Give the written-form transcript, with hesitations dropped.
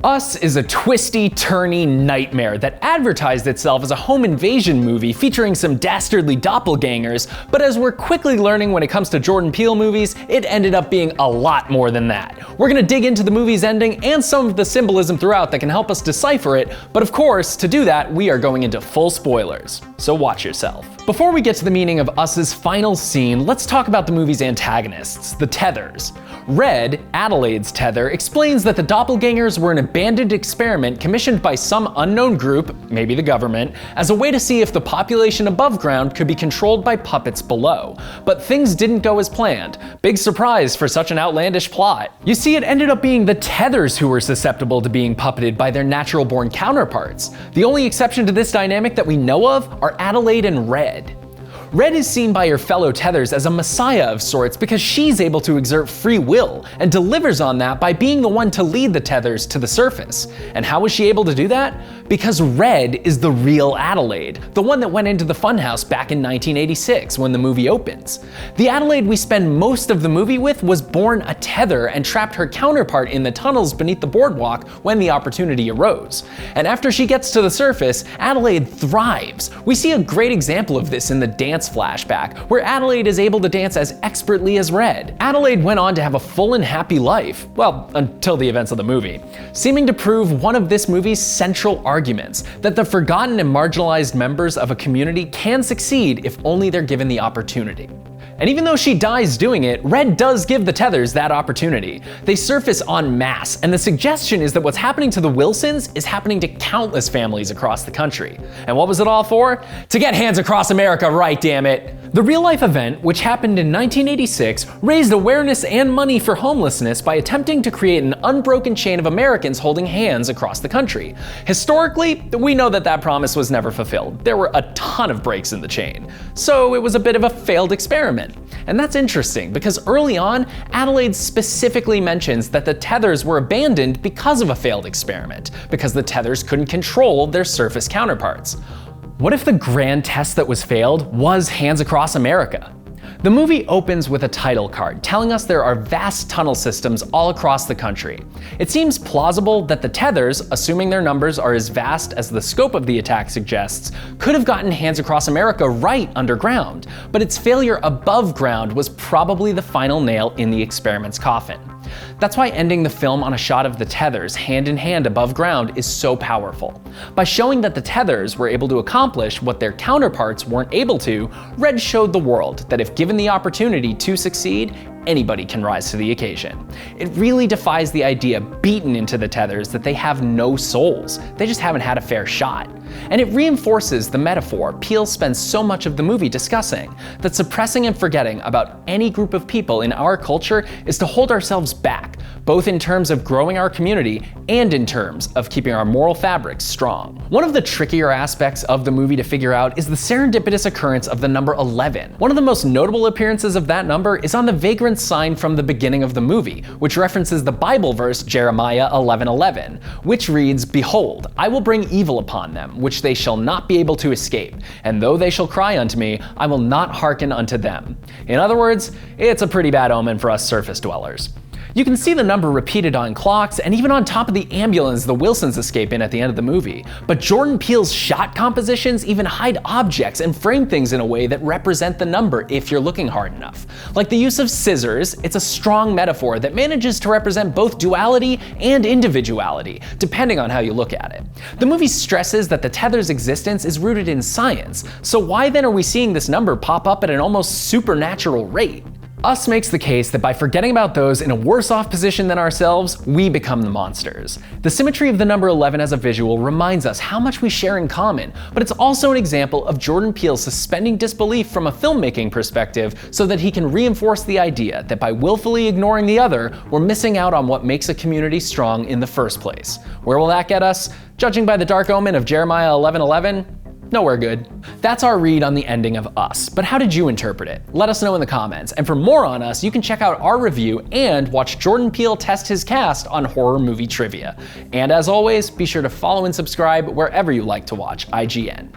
Us is a twisty, turny nightmare that advertised itself as a home invasion movie featuring some dastardly doppelgangers, but as we're quickly learning when it comes to Jordan Peele movies, it ended up being a lot more than that. We're gonna dig into the movie's ending and some of the symbolism throughout that can help us decipher it, but of course, to do that, we are going into full spoilers, so watch yourself. Before we get to the meaning of Us's final scene, let's talk about the movie's antagonists, the Tethers. Red, Adelaide's tether, explains that the doppelgangers were an abandoned experiment commissioned by some unknown group, maybe the government, as a way to see if the population above ground could be controlled by puppets below. But things didn't go as planned. Big surprise for such an outlandish plot. You see, it ended up being the Tethers who were susceptible to being puppeted by their natural-born counterparts. The only exception to this dynamic that we know of are Adelaide and Red. Red is seen by her fellow Tethers as a messiah of sorts because she's able to exert free will and delivers on that by being the one to lead the Tethers to the surface. And how was she able to do that? Because Red is the real Adelaide, the one that went into the funhouse back in 1986 when the movie opens. The Adelaide we spend most of the movie with was born a Tether and trapped her counterpart in the tunnels beneath the boardwalk when the opportunity arose. And after she gets to the surface, Adelaide thrives. We see a great example of this in the dance flashback, where Adelaide is able to dance as expertly as Red. Adelaide went on to have a full and happy life, well, until the events of the movie, seeming to prove one of this movie's central arguments, that the forgotten and marginalized members of a community can succeed if only they're given the opportunity. And even though she dies doing it, Red does give the Tethers that opportunity. They surface en masse, and the suggestion is that what's happening to the Wilsons is happening to countless families across the country. And what was it all for? To get hands across America, right, damn it. The real-life event, which happened in 1986, raised awareness and money for homelessness by attempting to create an unbroken chain of Americans holding hands across the country. Historically, we know that that promise was never fulfilled. There were a ton of breaks in the chain. So it was a bit of a failed experiment. And that's interesting because early on, Adelaide specifically mentions that the Tethers were abandoned because of a failed experiment, because the Tethers couldn't control their surface counterparts. What if the grand test that was failed was Hands Across America? The movie opens with a title card telling us there are vast tunnel systems all across the country. It seems plausible that the Tethers, assuming their numbers are as vast as the scope of the attack suggests, could have gotten Hands Across America right underground, but its failure above ground was probably the final nail in the experiment's coffin. That's why ending the film on a shot of the Tethers hand in hand above ground is so powerful. By showing that the Tethers were able to accomplish what their counterparts weren't able to, Red showed the world that if given the opportunity to succeed, anybody can rise to the occasion. It really defies the idea beaten into the Tethers that they have no souls, they just haven't had a fair shot. And it reinforces the metaphor Peele spends so much of the movie discussing, that suppressing and forgetting about any group of people in our culture is to hold ourselves back, both in terms of growing our community and in terms of keeping our moral fabric strong. One of the trickier aspects of the movie to figure out is the serendipitous occurrence of the number 11. One of the most notable appearances of that number is on the vagrant sign from the beginning of the movie, which references the Bible verse Jeremiah 11:11, which reads, "Behold, I will bring evil upon them, which they shall not be able to escape, and though they shall cry unto me, I will not hearken unto them." In other words, it's a pretty bad omen for us surface dwellers. You can see the number repeated on clocks and even on top of the ambulance the Wilsons escape in at the end of the movie. But Jordan Peele's shot compositions even hide objects and frame things in a way that represent the number if you're looking hard enough. Like the use of scissors, it's a strong metaphor that manages to represent both duality and individuality, depending on how you look at it. The movie stresses that the Tether's existence is rooted in science, so why then are we seeing this number pop up at an almost supernatural rate? Us makes the case that by forgetting about those in a worse off position than ourselves, we become the monsters. The symmetry of the number 11 as a visual reminds us how much we share in common, but it's also an example of Jordan Peele suspending disbelief from a filmmaking perspective so that he can reinforce the idea that by willfully ignoring the other, we're missing out on what makes a community strong in the first place. Where will that get us? Judging by the dark omen of Jeremiah 11:11, nowhere good. That's our read on the ending of Us, but how did you interpret it? Let us know in the comments, and for more on Us, you can check out our review and watch Jordan Peele test his cast on horror movie trivia. And as always, be sure to follow and subscribe wherever you like to watch IGN.